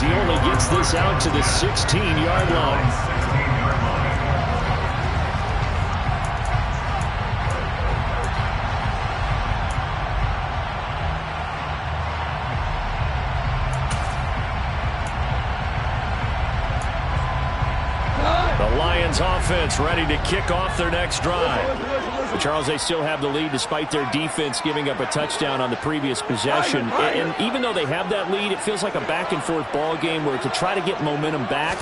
he only gets this out to the 16-yard line. Offense ready to kick off their next drive. But Charles, they still have the lead despite their defense giving up a touchdown on the previous possession. And even though they have that lead, it feels like a back-and-forth ball game where to try to get momentum back,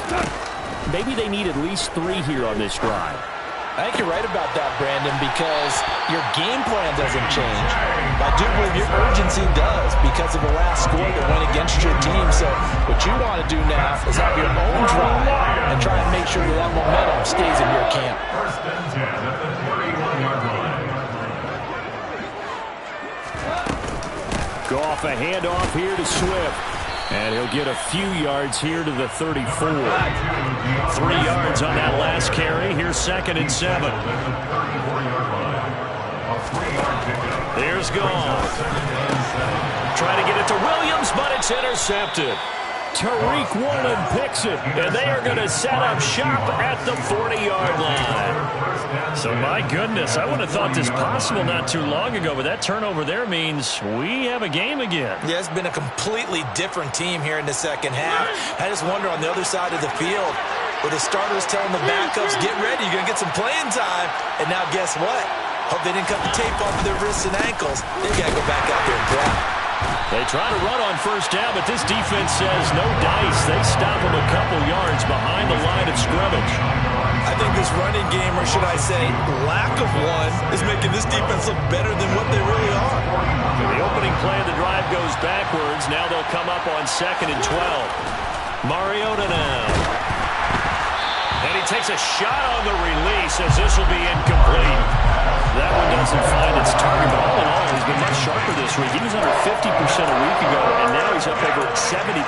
maybe they need at least 3 here on this drive. I think you're right about that, Brandon, because your game plan doesn't change. I do believe your urgency does because of the last score that went against your team. So what you want to do now is have your own drive and try and make sure that momentum stays in your camp. First and 10 at the 31-yard line. Go off a handoff here to Swift. And he'll get a few yards here to the 34. 3 yards on that last carry. Here's 2nd and 7. Here's Goff. Trying to get it to Williams, but it's intercepted. Tariq Woolen picks it, and they are going to set up shop at the 40-yard line. So, my goodness, I wouldn't have thought this possible not too long ago, but that turnover there means we have a game again. Yeah, it's been a completely different team here in the second half. I just wonder on the other side of the field, where the starters telling the backups, get ready, you're going to get some playing time. And now guess what? Hope they didn't cut the tape off of their wrists and ankles. They got to go back out there and play. They try to run on first down, but this defense says no dice. They stop them a couple yards behind the line of scrimmage. I think this running game, or should I say lack of one, is making this defense look better than what they really are. The opening play of the drive goes backwards. Now they'll come up on 2nd and 12. Mariota now. And he takes a shot on the release as this will be incomplete. That one doesn't find its target, but all in all, he's been much sharper this week. He was under 50% a week ago, and now he's up over 70%.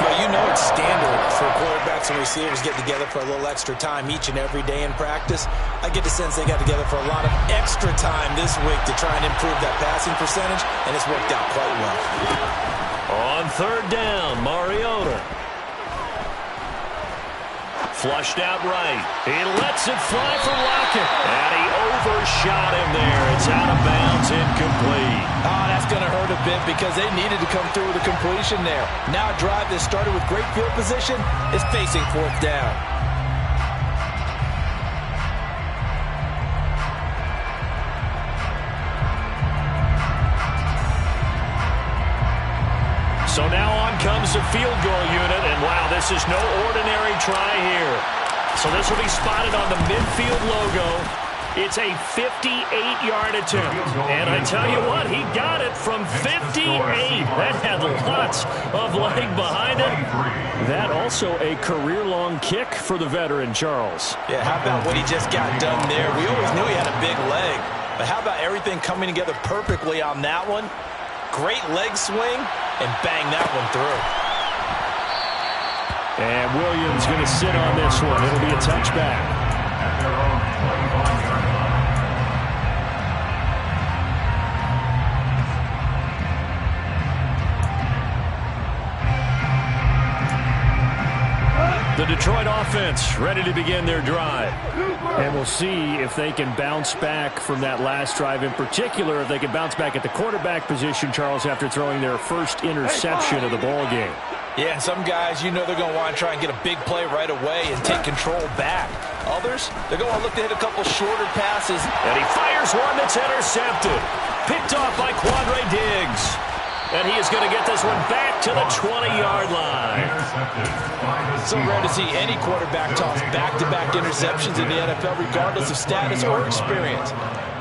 Well, you know it's standard for quarterbacks and receivers get together for a little extra time each and every day in practice. I get the sense they got together for a lot of extra time this week to try and improve that passing percentage, and it's worked out quite well. On 3rd down, Mariota. Flushed out right. He lets it fly for Lockett. And he overshot him there. It's out of bounds, incomplete. Oh, that's going to hurt a bit because they needed to come through with a completion there. Now a drive that started with great field position is facing 4th down. So now on comes the field goal unit, and wow, this is no ordinary try here. So this will be spotted on the midfield logo. It's a 58-yard attempt. And I tell you what, he got it from 58. That had lots of leg behind it. That also a career-long kick for the veteran, Charles. Yeah, how about what he just got done there? We always knew he had a big leg. But how about everything coming together perfectly on that one? Great leg swing, and bang that one through. And Williams going to sit on this one. It'll be a touchback. The Detroit offense ready to begin their drive. And we'll see if they can bounce back from that last drive. In particular, if they can bounce back at the quarterback position, Charles, after throwing their first interception of the ball game. Yeah, some guys, you know they're going to want to try and get a big play right away and take control back. Others, they're going to look to hit a couple shorter passes. And he fires one that's intercepted. Picked off by Quandre Diggs. And he is going to get this one back to the 20-yard line. So rare to see any quarterback toss back-to-back interceptions in the NFL, regardless of status or experience.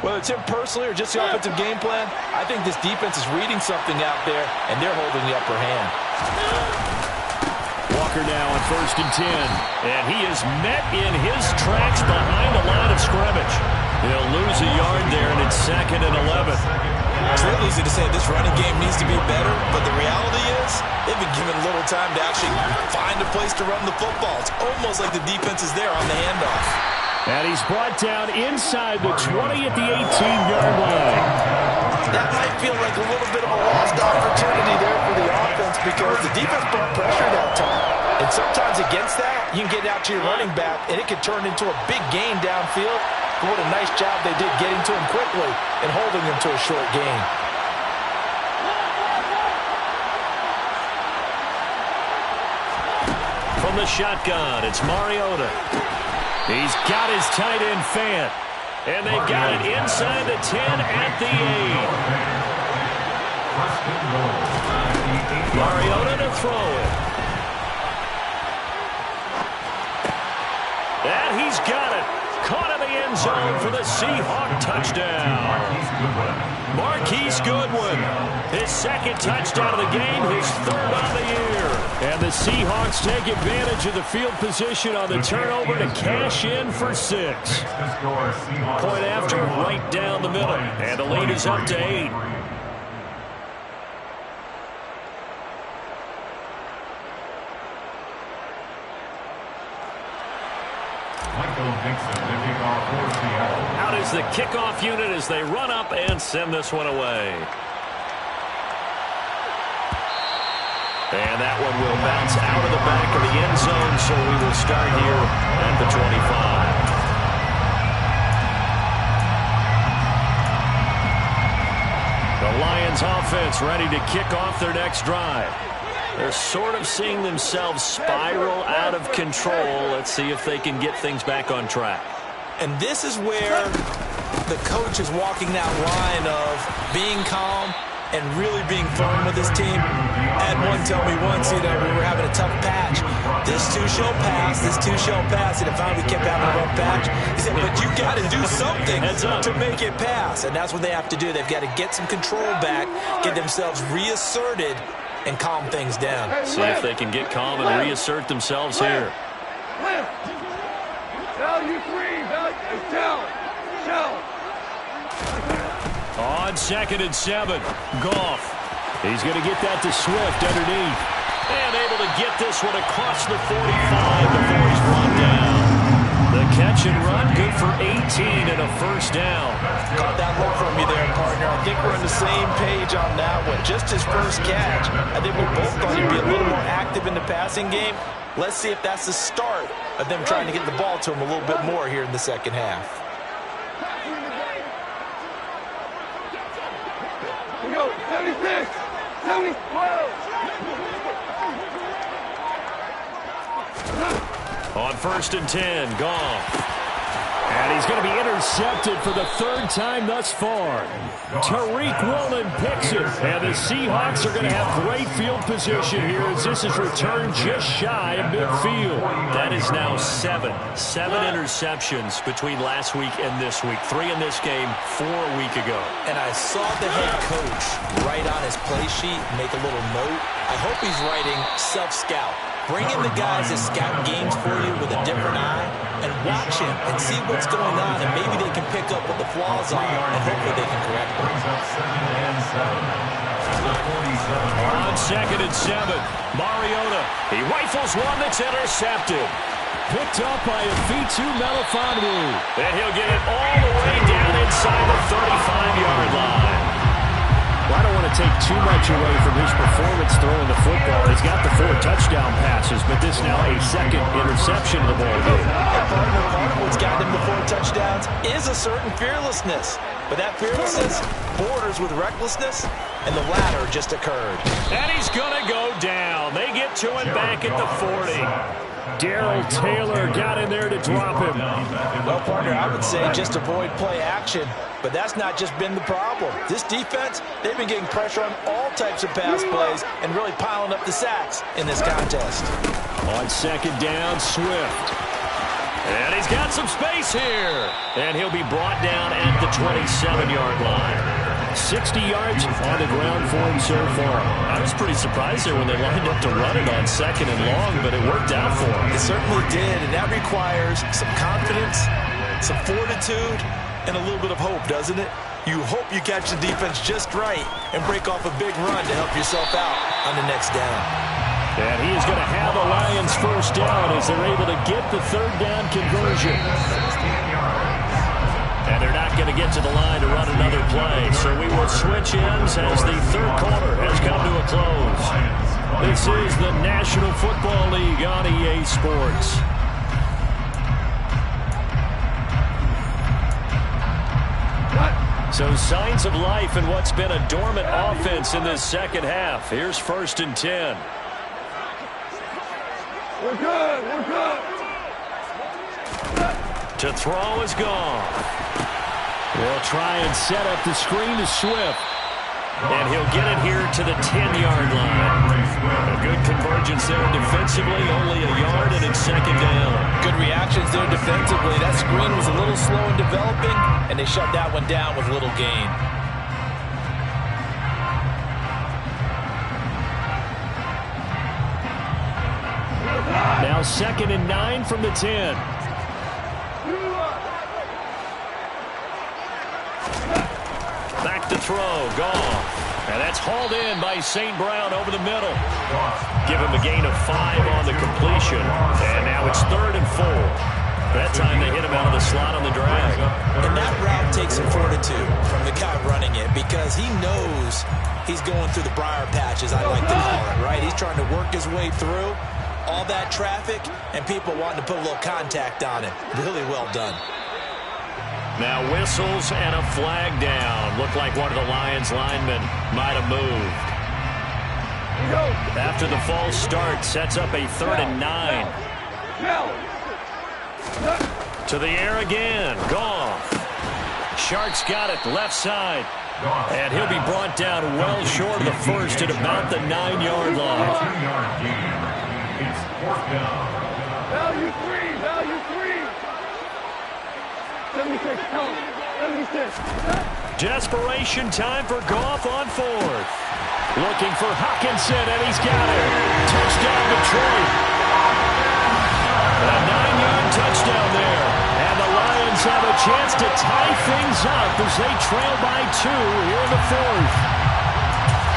Whether it's him personally or just the offensive game plan, I think this defense is reading something out there, and they're holding the upper hand. Walker now on 1st and 10. And he is met in his tracks behind the line of scrimmage. He'll lose a yard there, and it's 2nd and 11. It's real easy to say this running game needs to be better, but the reality is they've been given little time to actually find a place to run the football. It's almost like the defense is there on the handoff. And he's brought down inside the 20 at the 18-yard line. That might feel like a little bit of a lost opportunity there for the offense because the defense brought pressure that time. odds against that, you can get out to your running back, and it could turn into a big gain downfield. But what a nice job they did getting to him quickly and holding him to a short gain. From the shotgun, it's Mariota. He's got his tight end Fant. And they've got it inside the 10 at the 8. Mariota to throw it. And he's got it. Caught in the end zone for the Seahawk touchdown. Marquise Goodwin, his second touchdown of the game, his third on the year. And the Seahawks take advantage of the field position on the turnover to cash in for 6. Point after, right down the middle. And the lead is up to 8. Out is the kickoff unit as they run up and send this one away. And that one will bounce out of the back of the end zone, so we will start here at the 25. The Lions offense ready to kick off their next drive. They're sort of seeing themselves spiral out of control. Let's see if they can get things back on track. And this is where the coach is walking that line of being calm and really being firm with his team. Had one tell me once, we were having a tough patch. This too shall pass, this too shall pass. And finally we kept having a rough patch. He said, but you got to do something to make it pass. And that's what they have to do. They've got to get some control back, get themselves reasserted, and calm things down. See if they can get calm and reassert themselves here. On 2nd and 7, Goff. He's going to get that to Swift underneath. And able to get this one across the 45 before he's brought down. The catch and run, good for 18 and a first down. Caught that look from you there, partner. I think we're on the same page on that one. Just his first catch. I think we both thought he'd be a little more active in the passing game. Let's see if that's the start of them trying to get the ball to him a little bit more here in the second half. We go, 76, 12. On 1st and 10, Goff. And he's going to be intercepted for the 3rd time thus far. Tariq Woolen picks it. And the Seahawks are going to have great field position here as this is returned just shy of midfield. That is now 7 interceptions between last week and this week. 3 in this game, 4 a week ago. And I saw the head coach write on his play sheet, make a little note. I hope he's writing self-scout. Bring in the guys that scout games for you with a different eye and watch him and see what's going on, and maybe they can pick up what the flaws are and hopefully they can correct them. On 2nd and 7, Mariota. He rifles one that's intercepted. Picked up by Afitu Melifonwu. And he'll get it all the way down inside the 35-yard line. Well, I don't want to take too much away from his performance throwing the football. He's got the 4 touchdown passes, but this now a 2nd interception of the ball game. Part of what's gotten him the 4 touchdowns is a certain fearlessness. But that fearlessness borders with recklessness, and the latter just occurred. And he's going to go down. They get to him back at the 40. Darrell Taylor got in there to drop him. Well, partner, I would say just avoid play action, but that's not just been the problem. This defense, they've been getting pressure on all types of pass plays and really piling up the sacks in this contest. On 2nd down, Swift. And he's got some space here. And he'll be brought down at the 27-yard line. 60 yards on the ground for him so far. I was pretty surprised there when they lined up to run it on 2nd and long, but it worked out for him. It certainly did, and that requires some confidence, some fortitude, and a little bit of hope, doesn't it? You hope you catch the defense just right and break off a big run to help yourself out on the next down. And he is going to have the Lions first down as they're able to get the 3rd down conversion. And they're not going to get to the line to run another play. So we will switch ends as the 3rd quarter has come to a close. This is the National Football League on EA Sports. So signs of life in what's been a dormant offense in this second half. Here's 1st and 10. We're good. We're good. To throw is gone. They'll try and set up the screen to Swift. And he'll get it here to the 10-yard line. A good convergence there defensively, only a yard, and it's 2nd down. Good reactions there defensively. That screen was a little slow in developing, and they shut that one down with little gain. Now 2nd and 9 from the 10. Back to throw, gone. And that's hauled in by St. Brown over the middle. Give him a gain of 5 on the completion. And now it's 3rd and 4. That time they hit him out of the slot on the drag. And that route takes some fortitude from the guy running it because he knows he's going through the briar patch, as I like to call it, right? He's trying to work his way through all that traffic and people wanting to put a little contact on it. Really well done. Now whistles and a flag down. Looked like one of the Lions linemen might have moved. After the false start, sets up a 3rd and 9. To the air again. Gone. Sharks got it left side. And he'll be brought down well short of the first at about the 9-yard line. It's 4th down. Value 3. Value 3. 76. Count. 76. Desperation time for Goff on 4th. Looking for Hockenson, and he's got it. Touchdown, Detroit. A 9-yard touchdown there. And the Lions have a chance to tie things up as they trail by 2 here in the 4th.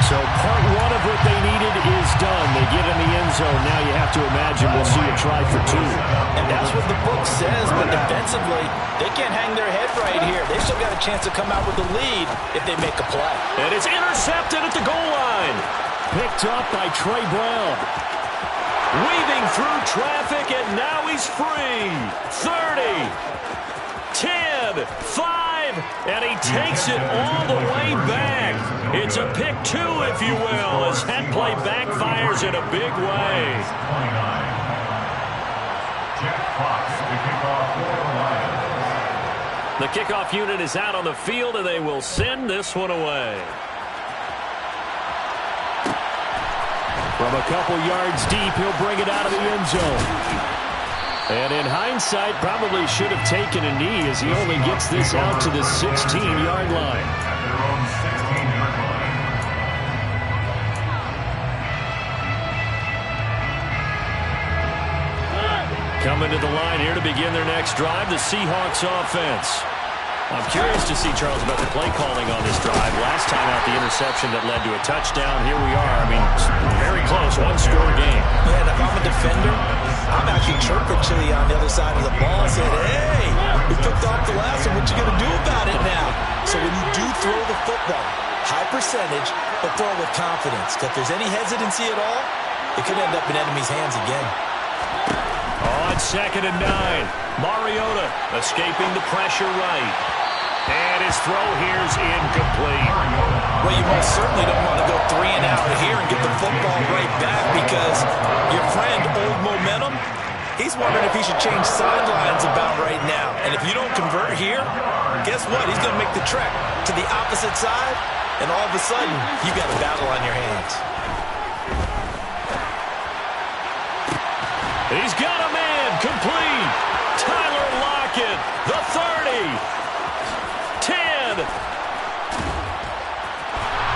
So part 1 of what they needed is done. They get in the end zone. Now you have to imagine we'll see a try for 2. And that's what the book says, but defensively, they can't hang their head right here. They've still got a chance to come out with the lead if they make a play. And it's intercepted at the goal line. Picked up by Trey Brown. Weaving through traffic, and now he's free. 30, 10, 5, and he takes it all the way back. It's a pick 2, if you will, as that play backfires in a big way. 29. Jeff Fox to kick off for the Lions. The kickoff unit is out on the field, and they will send this one away. From a couple yards deep, he'll bring it out of the end zone. And in hindsight, probably should have taken a knee as he only gets this out to the 16-yard line. At their own 16-yard line. Coming to the line here to begin their next drive, the Seahawks offense. I'm curious to see, Charles, about the play calling on this drive. Last time out, the interception that led to a touchdown. Here we are. I mean, very close, one-score game. Yeah, and if I'm a defender, I'm actually chirping Chili on the other side of the ball and saying, hey, we picked off the last one. What you going to do about it now? So when you do throw the football, high percentage, but throw with confidence. Because if there's any hesitancy at all, it could end up in enemy's hands again. On 2nd and 9, Mariota escaping the pressure right. And his throw here's incomplete. Well, you most certainly don't want to go 3 and out here and get the football right back because your friend, Old Momentum, he's wondering if he should change sidelines about right now. And if you don't convert here, guess what? He's going to make the trek to the opposite side, and all of a sudden, you've got a battle on your hands. He's got a man complete. Tyler Lockett, the 30. 10.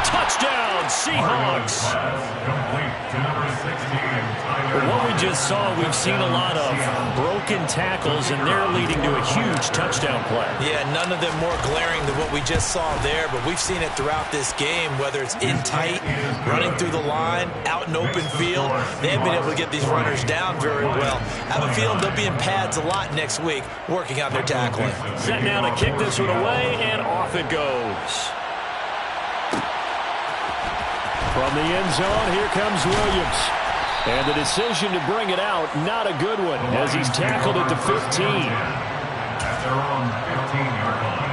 Touchdown, Seahawks. Complete to number 16. What we just saw, we've seen a lot of broken tackles, and they're leading to a huge touchdown play. Yeah, none of them more glaring than what we just saw there, but we've seen it throughout this game, whether it's in tight, running through the line, out in open field. They have been able to get these runners down very well. I have a feeling they'll be in pads a lot next week working on their tackling. Set now to kick this one away, and off it goes. From the end zone, here comes Williams. And the decision to bring it out, not a good one, as he's tackled at the 15. At their own 15-yard line.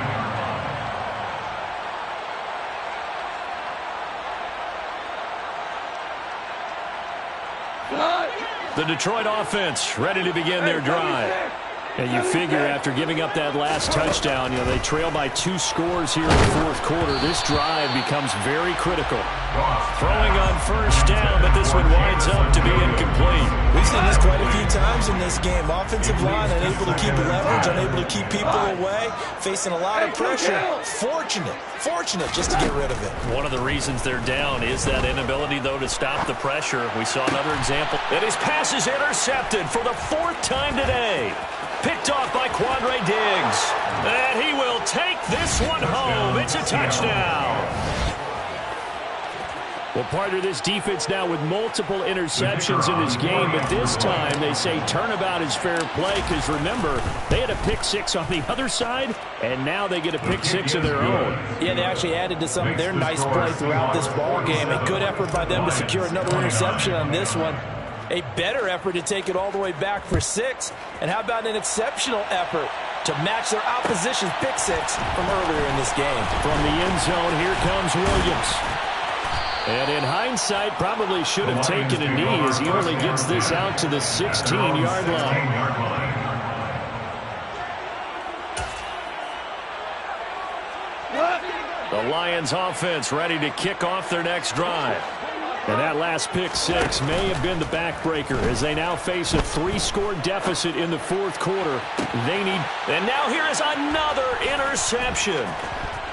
The Detroit offense ready to begin their drive. And you figure after giving up that last touchdown, they trail by 2 scores here in the fourth quarter. This drive becomes very critical. Throwing on first down, but this one winds up to be incomplete. We've seen this quite a few times in this game. Offensive line unable to keep leverage, unable to keep people away, facing a lot of pressure. Fortunate just to get rid of it. One of the reasons they're down is that inability, though, to stop the pressure. We saw another example. And his pass is intercepted for the 4th time today. Picked off by Quandre Diggs. And he will take this one home. It's a touchdown. Well, partner, this defense now with multiple interceptions in this game, but this time they say turnabout is fair play because, remember, they had a pick 6 on the other side, and now they get a pick 6 of their own. Yeah, they actually added to some of their nice play throughout this ball game. A good effort by them to secure another interception on this one. A better effort to take it all the way back for 6. And how about an exceptional effort to match their opposition's pick 6 from earlier in this game? From the end zone, here comes Williams. And in hindsight, probably should have taken a knee as he only gets this out to the 16-yard line. The Lions offense ready to kick off their next drive. And that last pick 6 may have been the backbreaker as they now face a 3-score deficit in the fourth quarter. And now here is another interception.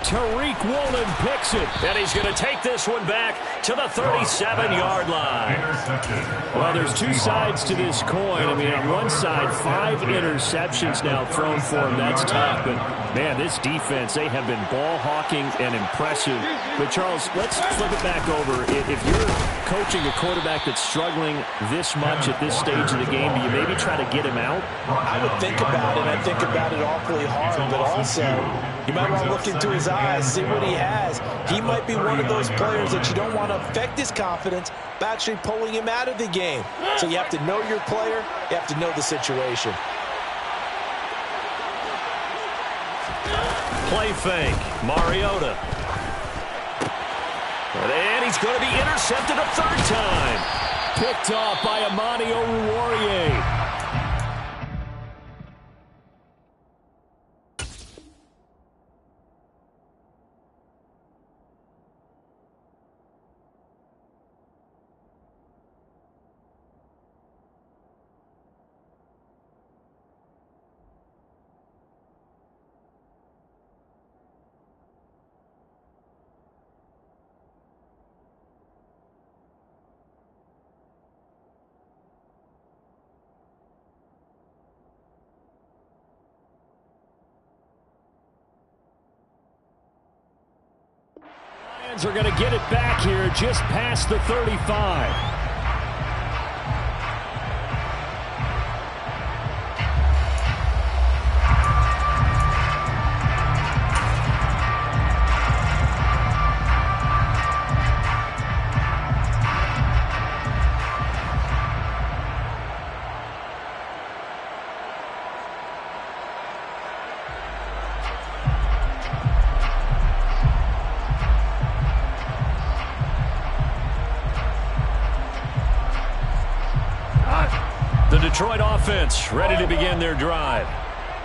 Tariq Woolen picks it, and he's going to take this one back to the 37-yard line. Well, there's 2 sides to this coin. I mean, on one side, 5 interceptions now thrown for him. That's tough. But, man, this defense, they have been ball hawking and impressive. But, Charles, let's flip it back over. If you're coaching a quarterback that's struggling this much at this stage of the game, do you maybe try to get him out? I would think about it. I think about it awfully hard, but also you might want to look into his eyes, see what he has. He might be one of those players that you don't want to affect his confidence by actually pulling him out of the game. So you have to know your player. You have to know the situation. Play fake. Mariota. And he's going to be intercepted a 3rd time. Picked off by Amani Oruwariye. Lions are going to get it back here just past the 35. The Detroit offense ready to begin their drive.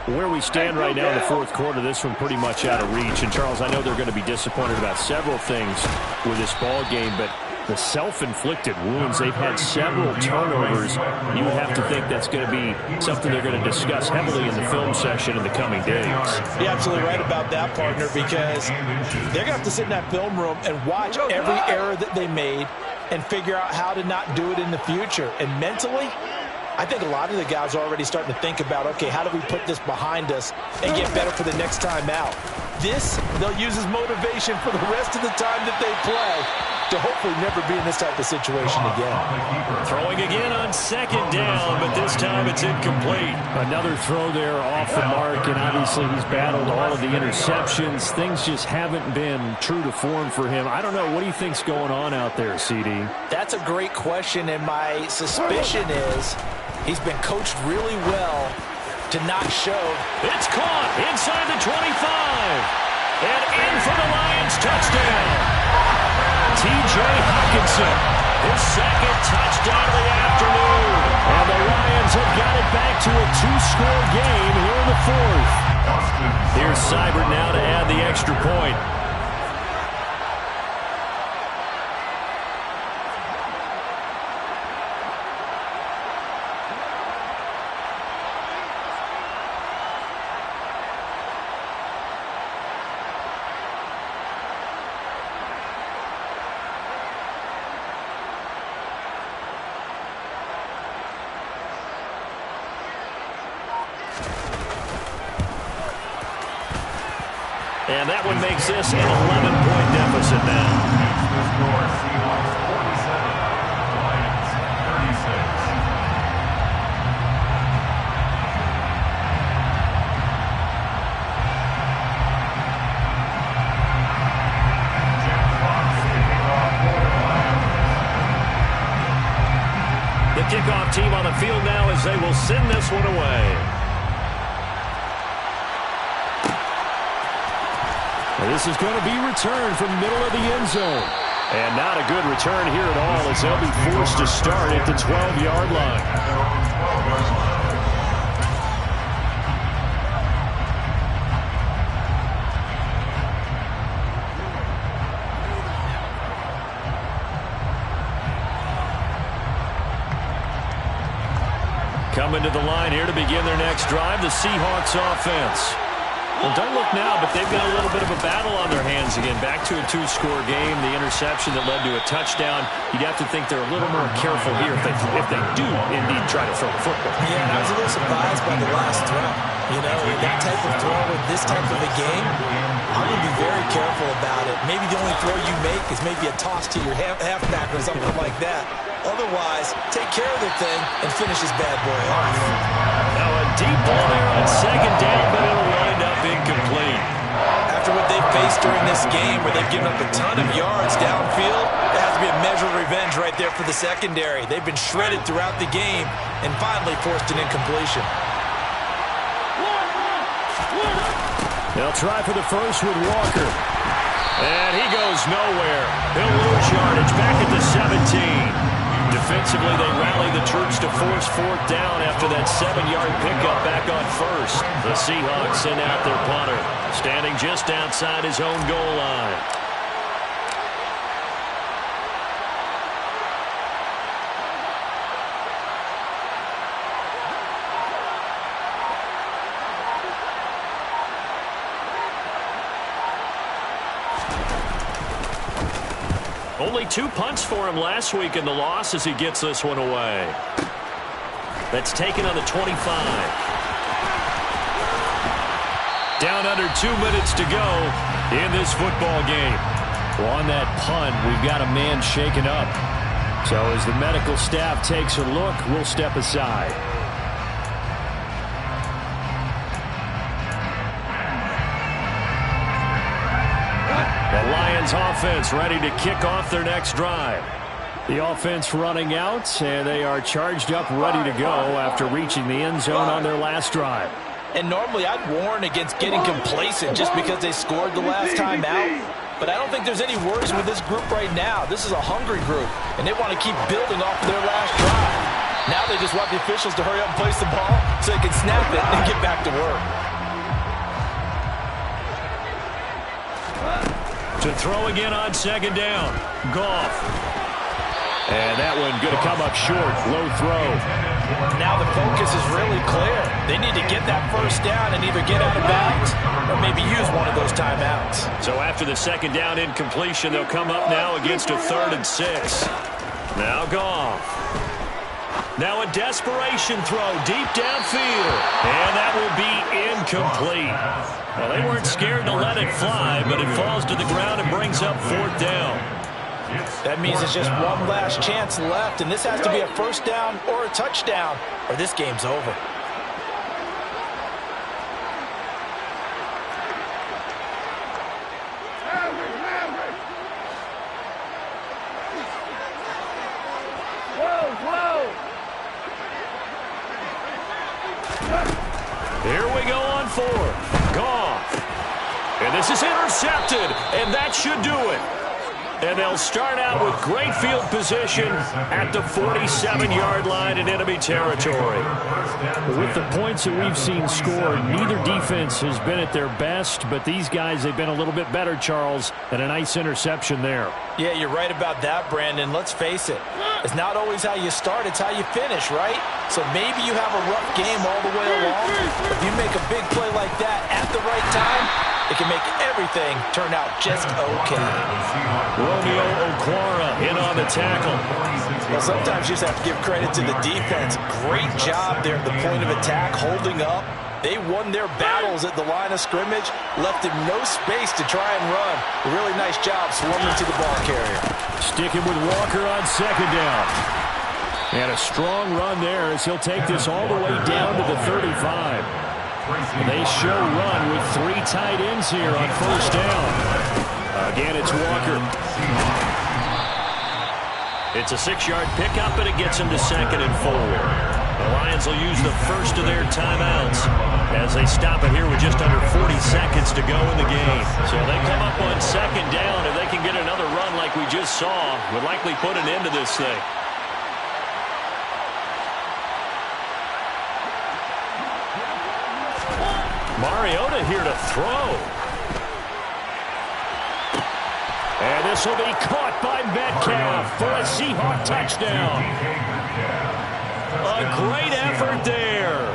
Where we stand right now in the fourth quarter, this one pretty much out of reach. And, Charles, I know they're going to be disappointed about several things with this ball game, but the self-inflicted wounds, they've had several turnovers. You would have to think that's going to be something they're going to discuss heavily in the film session in the coming days. You're absolutely right about that, partner, because they're going to have to sit in that film room and watch every error that they made and figure out how to not do it in the future. And mentally, I think a lot of the guys are already starting to think about, okay, how do we put this behind us and get better for the next time out? This, they'll use as motivation for the rest of the time that they play to hopefully never be in this type of situation again. Throwing again on 2nd down, but this this time it's incomplete. Another throw there off the mark, and obviously he's battled all of the interceptions. Things just haven't been true to form for him. I don't know. What do you think's going on out there, CD? That's a great question, and my suspicion is he's been coached really well to not show. It's caught inside the 25. And in for the Lions touchdown. T.J. Hockenson, his second touchdown of the afternoon. And the Lions have got it back to a 2-score game here in the fourth. Here's Seibert now to add the extra point. And that one makes this an 11-point deficit now. The score, Seahawks 47, Lions 36. Jack Fox kicking off for the Lions. The kickoff team on the field now as they will send this one away. This is going to be returned from the middle of the end zone. And not a good return here at all as they'll be forced to start at the 12-yard line. Coming to the line here to begin their next drive, the Seahawks offense. Well, don't look now, but they've got a little bit of a battle on their hands again. Back to a 2-score game. The interception that led to a touchdown. You'd have to think they're a little more careful here if they do indeed try to throw the football. Yeah, I was a little surprised by the last throw. You know, that type of throw with this type of a game, I'm going to be very careful about it. Maybe the only throw you make is maybe a toss to your halfback or something like that. Otherwise, take care of the thing and finish this bad boy off. Now a deep ball there on second down, but it'll wind up incomplete. After what they've faced during this game where they've given up a ton of yards downfield, there has to be a measure of revenge right there for the secondary. They've been shredded throughout the game and finally forced an incompletion. They'll try for the first with Walker. And he goes nowhere. He'll lose yardage back at the 17. Defensively, they rally the troops to force fourth down after that 7-yard pickup back on first. The Seahawks send out their punter, standing just outside his own goal line. Only 2 punts for him last week in the loss as he gets this one away. That's taken on the 25. Down under 2 minutes to go in this football game. Well, on that punt, we've got a man shaken up. So as the medical staff takes a look, we'll step aside. The Lions offense ready to kick off their next drive. The offense running out, and they are charged up, ready to go after reaching the end zone on their last drive. And normally I'd warn against getting complacent just because they scored the last time out. But I don't think there's any worries with this group right now. This is a hungry group, and they want to keep building off of their last drive. Now they just want the officials to hurry up and place the ball so they can snap it and get back to work. To throw again on second down. Goff. And that one going to come up short. Low throw. Now the focus is really clear. They need to get that first down and either get out of bounds or maybe use one of those timeouts. So after the second down incompletion, they'll come up now against a 3rd and 6. Now Goff. Now a desperation throw deep downfield. And that will be incomplete. Well, they weren't scared to let it fly, but it falls to the ground and brings up 4th down. That means it's just one last chance left, and this has to be a first down or a touchdown, or this game's over. Here we go on fourth. Goff. And this is intercepted, and that should do it. And they'll start out with great field position at the 47-yard line in enemy territory. With the points that we've seen scored, neither defense has been at their best, but these guys, they've been a little bit better, Charles, and a nice interception there. Yeah, you're right about that, Brandon. Let's face it. It's not always how you start, it's how you finish, right? So maybe you have a rough game all the way along. If you make a big play like that at the right time, it can make everything turn out just okay. Romeo Okwara in on the tackle. Well, sometimes you just have to give credit to the defense. Great job there at the point of attack, holding up. They won their battles at the line of scrimmage, left him no space to try and run. A really nice job swarming to the ball carrier. Sticking with Walker on second down. And a strong run there as he'll take this all the way down to the 35. They show run with 3 tight ends here on first down. Again, it's Walker. It's a 6-yard pickup, and it gets him to 2nd and 4. The Lions will use the first of their timeouts as they stop it here with just under 40 seconds to go in the game. So they come up on 2nd down. If they can get another run like we just saw, would likely put an end to this thing. Mariota here to throw. And this will be caught by Metcalf for a Seahawk touchdown. A great effort there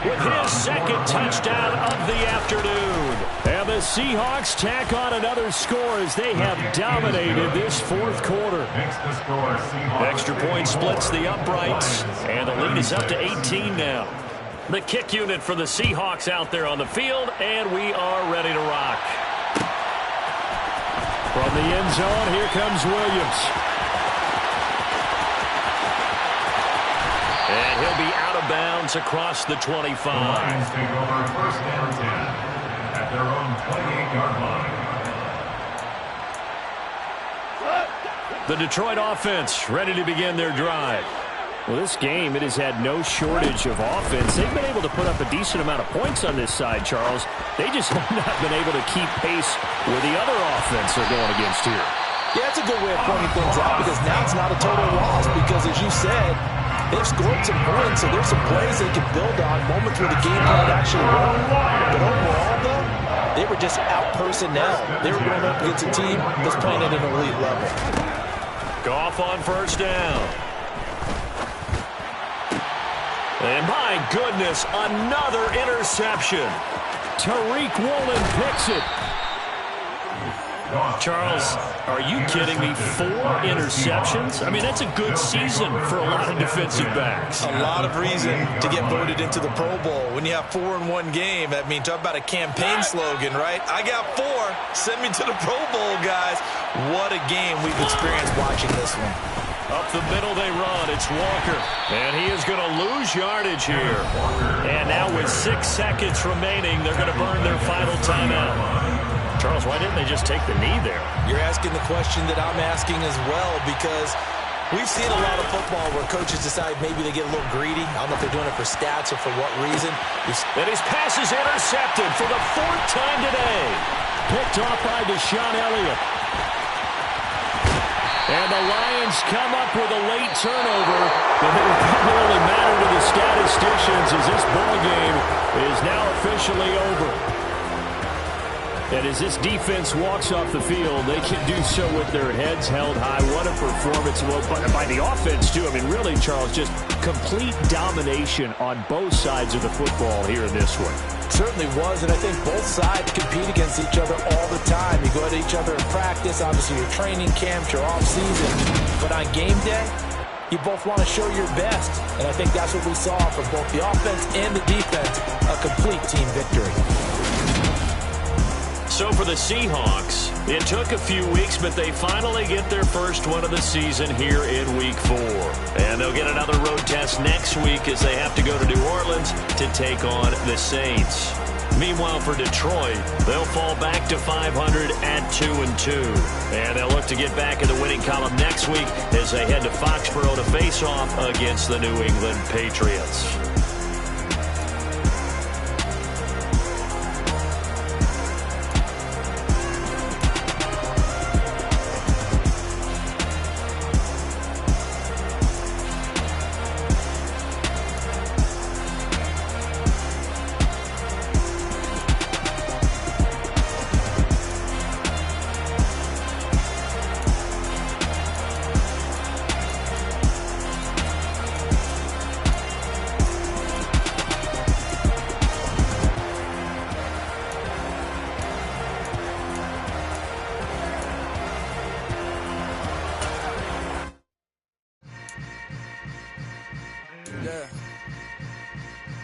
with his 2nd touchdown of the afternoon. And the Seahawks tack on another score as they have dominated this 4th quarter. Extra point splits the uprights, and the lead is up to 18 now. The kick unit for the Seahawks out there on the field, and we are ready to rock. From the end zone, here comes Williams. And he'll be out of bounds across the 25. Lions take over first down 10 at their own 28-yard line. The Detroit offense ready to begin their drive. Well, this game, it has had no shortage of offense. They've been able to put up a decent amount of points on this side, Charles. They just have not been able to keep pace with the other offense they're going against here. Yeah, that's a good way of pointing things out because now it's not a total loss because, as you said, they've scored some points, so there's some plays they can build on, moments where the game plan actually worked. But overall, though, they were just out personnel. They were going up against a team that's playing at an elite level. Goff on first down. And my goodness, another interception. Tariq Woolen picks it. Charles, are you kidding me? 4 interceptions? I mean, that's a good season for a lot of defensive backs. A lot of reason to get voted into the Pro Bowl. When you have 4 in one game, I mean, talk about a campaign slogan, right? I got 4. Send me to the Pro Bowl, guys. What a game we've experienced watching this one. Up the middle they run. It's Walker. And he is going to lose yardage here. And now with 6 seconds remaining, they're going to burn their final timeout. Charles, why didn't they just take the knee there? You're asking the question that I'm asking as well because we've seen a lot of football where coaches decide maybe they get a little greedy. I don't know if they're doing it for stats or for what reason. And his pass is intercepted for the 4th time today. Picked off by Deshaun Elliott. And the Lions come up with a late turnover, but it will probably only matter to the statisticians as this ball game is now officially over. And as this defense walks off the field, they can do so with their heads held high. What a performance by the offense, too. I mean, really, Charles, just complete domination on both sides of the football here in this one. Certainly was, and I think both sides compete against each other all the time. You go at each other in practice, obviously your training camps, your off-season. But on game day, you both want to show your best. And I think that's what we saw from both the offense and the defense, a complete team victory. So for the Seahawks, it took a few weeks, but they finally get their first one of the season here in Week 4. And they'll get another road test next week as they have to go to New Orleans to take on the Saints. Meanwhile, for Detroit, they'll fall back to 500 at 2-2. And they'll look to get back in the winning column next week as they head to Foxborough to face off against the New England Patriots.